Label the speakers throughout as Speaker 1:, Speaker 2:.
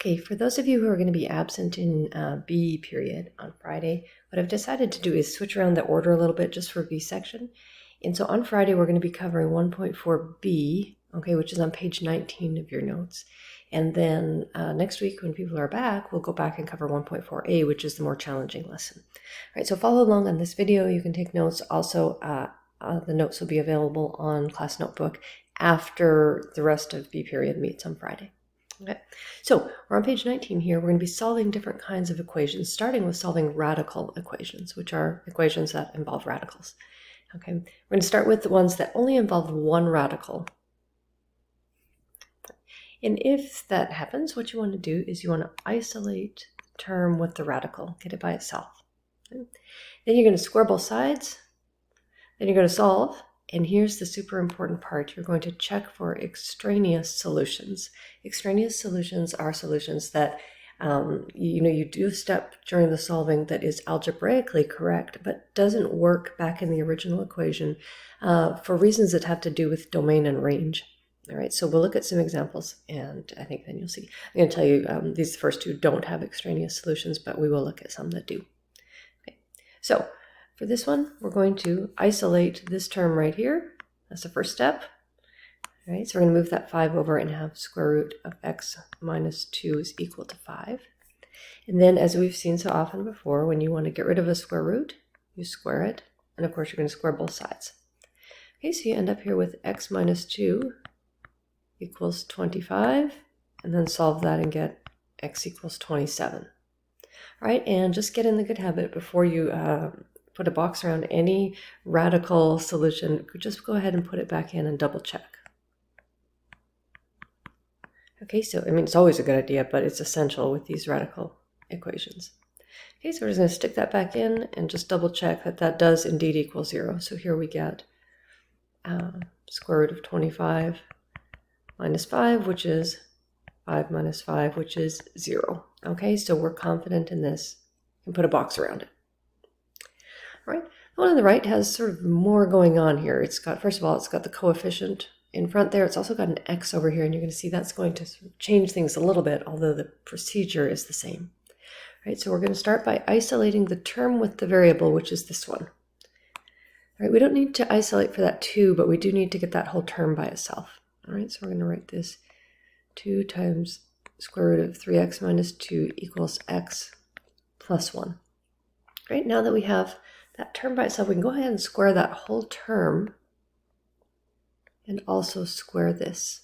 Speaker 1: Okay, for those of you who are going to be absent in B period on Friday, what I've decided to do is switch around the order a little bit just for B section. And so on Friday, we're going to be covering 1.4b, okay, which is on page 19 of your notes. And then next week, when people are back, we'll go back and cover 1.4a, which is the more challenging lesson. All right, so follow along on this video. You can take notes. Also, the notes will be available on Class Notebook after the rest of B period meets on Friday. Okay, so we're on page 19 here. We're going to be solving different kinds of equations, starting with solving radical equations, which are equations that involve radicals. Okay, we're going to start with the ones that only involve one radical. And if that happens, what you want to do is you want to isolate the term with the radical, get it by itself. Okay. Then you're going to square both sides. Then you're going to solve. And here's the super important part. You're going to check for extraneous solutions. Extraneous solutions are solutions that, you do a step during the solving that is algebraically correct, but doesn't work back in the original equation for reasons that have to do with domain and range. All right, so we'll look at some examples, and I think then you'll see. I'm going to tell you these first two don't have extraneous solutions, but we will look at some that do. Okay, so for this one, we're going to isolate this term right here. That's the first step. All right, so we're going to move that 5 over and have square root of x minus 2 is equal to 5. And then, as we've seen so often before, when you want to get rid of a square root, you square it. And of course, you're going to square both sides. Okay, so you end up here with x minus 2 equals 25. And then solve that and get x equals 27. All right, and just get in the good habit before you put a box around any radical solution, just go ahead and put it back in and double check. Okay, so it's always a good idea, but it's essential with these radical equations. Okay, so we're just going to stick that back in and just double check that that does indeed equal 0. So here we get square root of 25 minus 5, which is 5 minus 5, which is 0. Okay, so we're confident in this. You can put a box around it. All right, the one on the right has sort of more going on here. It's got, first of all, it's got the coefficient in front there. It's also got an x over here, and you're going to see that's going to sort of change things a little bit, although the procedure is the same. All right, so we're going to start by isolating the term with the variable, which is this one. All right, we don't need to isolate for that 2, but we do need to get that whole term by itself. All right, so we're going to write this 2 times square root of 3x minus 2 equals x plus 1. All right, now that we have that term by itself, we can go ahead and square that whole term and also square this.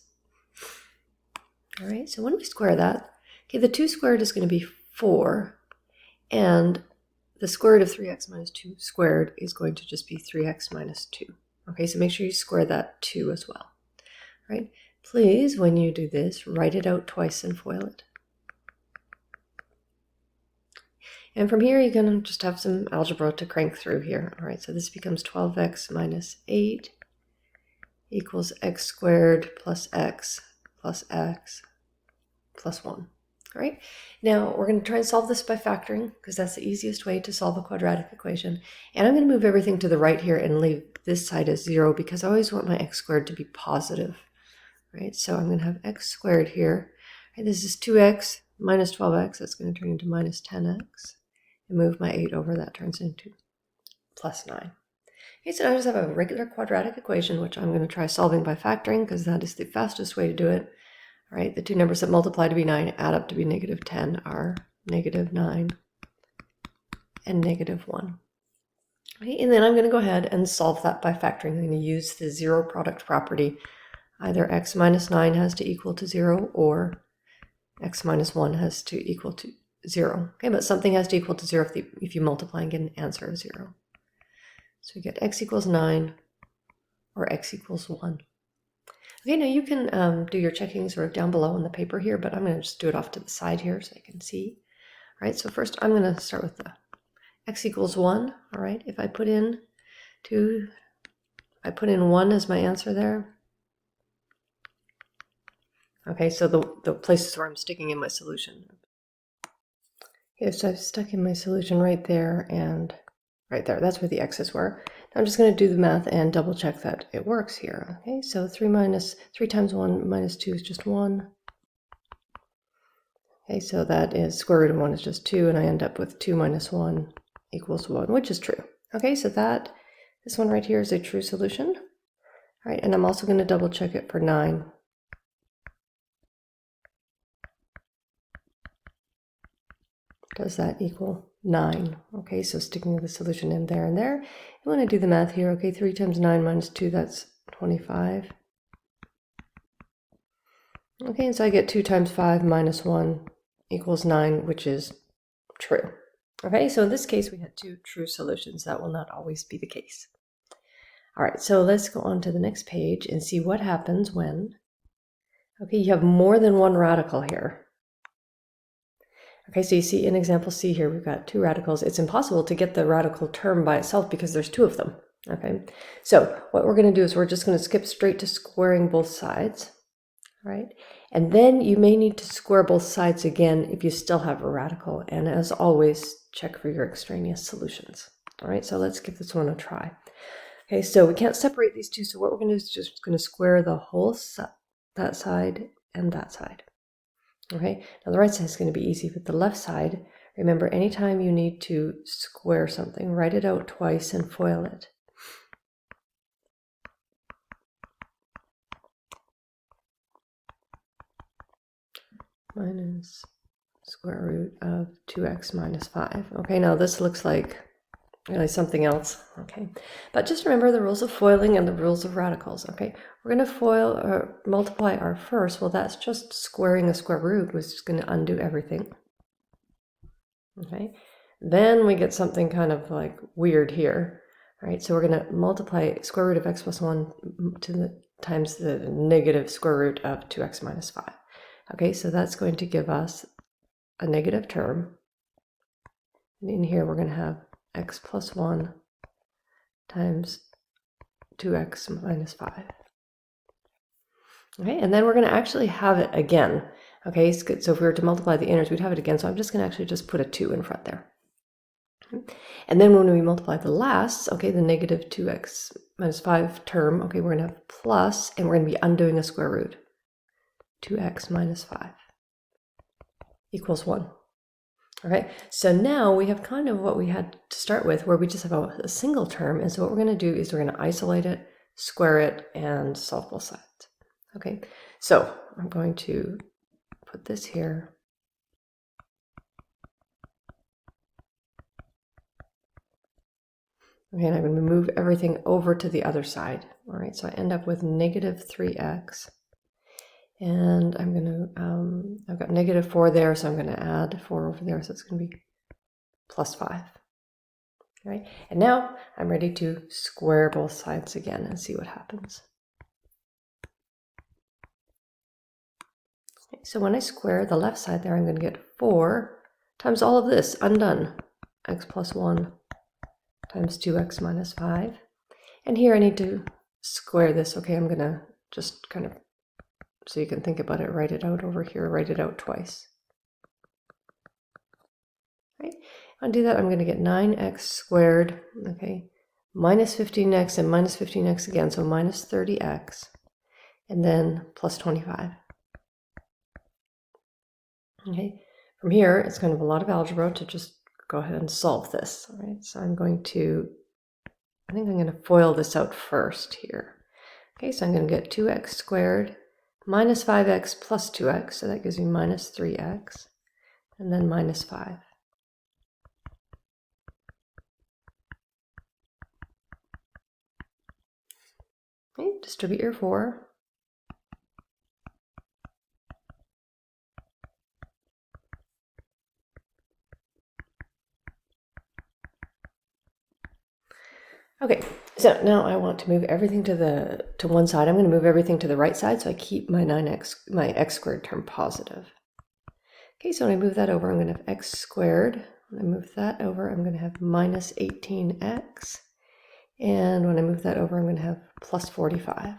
Speaker 1: All right, so when we square that, okay, the 2 squared is going to be 4, and the square root of 3x minus 2 squared is going to just be 3x minus 2. Okay, so make sure you square that 2 as well. All right, please, when you do this, write it out twice and FOIL it. And from here, you're going to just have some algebra to crank through here. All right, so this becomes 12x minus 8 equals x squared plus x plus 1. All right, now we're going to try and solve this by factoring, because that's the easiest way to solve a quadratic equation. And I'm going to move everything to the right here and leave this side as 0, because I always want my x squared to be positive. Right, so I'm going to have x squared here. Right, this is 2x minus 12x. That's going to turn into minus 10x. And move my 8 over, that turns into plus 9. Okay, so now I just have a regular quadratic equation, which I'm going to try solving by factoring, because that is the fastest way to do it. All right, the two numbers that multiply to be 9 add up to be negative 10 are negative 9 and negative 1. Okay, and then I'm going to go ahead and solve that by factoring. I'm going to use the zero product property. Either x minus 9 has to equal to 0, or x minus 1 has to equal to 0. Okay, but something has to equal to 0 if you multiply and get an answer of 0. So we get x equals 9 or x equals 1. Okay, now you can do your checking sort of down below on the paper here, but I'm going to just do it off to the side here so I can see. All right, so first I'm going to start with the x equals 1. All right, if I put in 1 as my answer there. Okay, so the places where I'm sticking in my solution. Okay, so I've stuck in my solution right there and right there. That's where the x's were. Now I'm just going to do the math and double check that it works here. Okay, so 3 times 1 minus 2 is just 1. Okay, so that is square root of 1 is just 2, and I end up with 2 minus 1 equals 1, which is true. Okay, so this one right here is a true solution. All right, and I'm also going to double check it for 9. Does that equal 9? Okay, so sticking the solution in there and there. And when I do the math here, okay, 3 times 9 minus 2, that's 25. Okay, and so I get 2 times 5 minus 1 equals 9, which is true. Okay, so in this case, we had 2 true solutions. That will not always be the case. All right, so let's go on to the next page and see what happens when, okay, you have more than one radical here. Okay, so you see in example C here, we've got 2 radicals. It's impossible to get the radical term by itself because there's 2 of them. Okay, so what we're going to do is we're just going to skip straight to squaring both sides. Right? And then you may need to square both sides again if you still have a radical. And as always, check for your extraneous solutions. All right, so let's give this one a try. Okay, so we can't separate these two. So what we're going to do is just going to square the whole that side and that side. Okay, now the right side is going to be easy, but the left side, remember, anytime you need to square something, write it out twice and FOIL it. Minus square root of 2x minus 5. Okay, now this looks like really something else. Okay, but just remember the rules of foiling and the rules of radicals. Okay, we're going to foil or multiply our first. Well, that's just squaring a square root, which is going to undo everything. Okay, then we get something kind of like weird here. All right, so we're going to multiply square root of x plus 1 times the negative square root of 2x minus 5. Okay, so that's going to give us a negative term. And in here, we're going to have x plus 1 times 2x minus 5. Okay, and then we're going to actually have it again. Okay, so if we were to multiply the inners, we'd have it again. So I'm just going to actually just put a 2 in front there. And then when we multiply the lasts, okay, the negative 2x minus 5 term, okay, we're going to have plus, and we're going to be undoing a square root. 2x minus 5 equals 1. All right, so now we have kind of what we had to start with, where we just have a single term. And so what we're going to do is we're going to isolate it, square it, and solve both sides. Okay, so I'm going to put this here. Okay, and I'm going to move everything over to the other side. All right, so I end up with negative 3x. And I'm going to, I've got negative 4 there, so I'm going to add 4 over there, so it's going to be plus 5. All right, and now I'm ready to square both sides again and see what happens. Okay, so when I square the left side there, I'm going to get 4 times all of this, undone, x plus 1 times 2x minus 5. And here I need to square this. Okay, I'm going to just kind of, so you can think about it, write it out over here, write it out twice. Right? I'll do that. I'm going to get 9x squared, okay, minus 15x and minus 15x again, so minus 30x, and then plus 25. Okay, from here, it's kind of a lot of algebra to just go ahead and solve this. All right, so I'm going to, I think I'm going to FOIL this out first here. Okay, so I'm going to get 2x squared minus 5x plus 2x, so that gives me minus 3x, and then minus 5. Okay, distribute your 4. Okay, so now I want to move everything to one side. I'm going to move everything to the right side, so I keep my my x squared term positive. Okay, so when I move that over, I'm going to have x squared. When I move that over, I'm going to have minus 18x. And when I move that over, I'm going to have plus 45.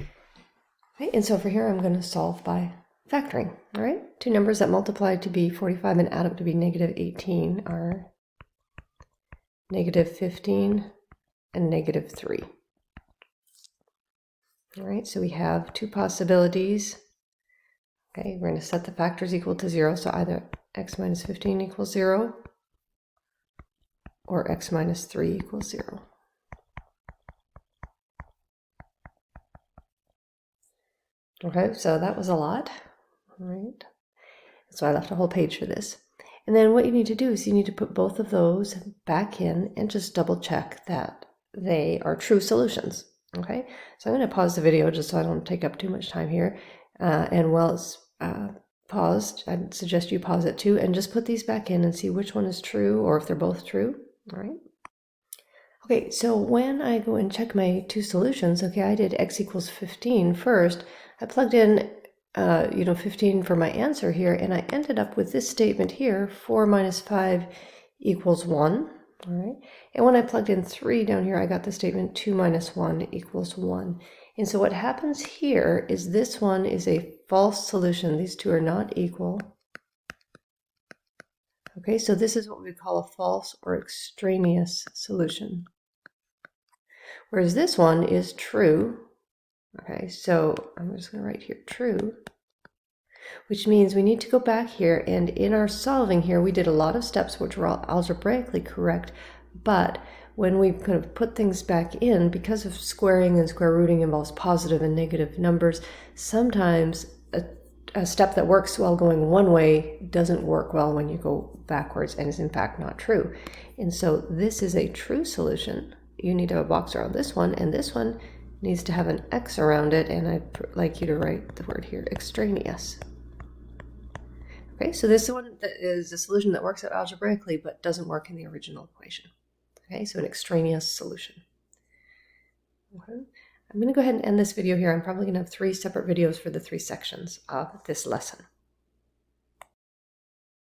Speaker 1: Okay, and so for here, I'm going to solve by factoring. All right, two numbers that multiply to be 45 and add up to be negative 18 are negative 15 and negative 3. All right, so we have two possibilities. Okay, we're going to set the factors equal to 0, so either x minus 15 equals 0 or x minus 3 equals 0. Okay, so that was a lot. All right. So I left a whole page for this. And then what you need to do is you need to put both of those back in and just double check that they are true solutions. Okay, so I'm going to pause the video just so I don't take up too much time here. And while it's paused, I'd suggest you pause it too and just put these back in and see which one is true or if they're both true. All right. Okay, so when I go and check my two solutions, okay, I did x equals 15 first. I plugged in 15 for my answer here, and I ended up with this statement here, 4 minus 5 equals 1, all right? And when I plugged in 3 down here, I got the statement 2 minus 1 equals 1. And so what happens here is this one is a false solution. These two are not equal. Okay, so this is what we call a false or extraneous solution. Whereas this one is true. Okay, so I'm just going to write here true, which means we need to go back here, and in our solving here, we did a lot of steps which were all algebraically correct, but when we kind of put things back in, because of squaring and square rooting involves positive and negative numbers, sometimes a step that works well going one way doesn't work well when you go backwards and is in fact not true. And so this is a true solution. You need to have a box around this one, and this one needs to have an X around it, and I'd like you to write the word here, extraneous. Okay, so this one is a solution that works out algebraically but doesn't work in the original equation. Okay, so an extraneous solution. Okay. I'm going to go ahead and end this video here. I'm probably going to have 3 separate videos for the 3 sections of this lesson.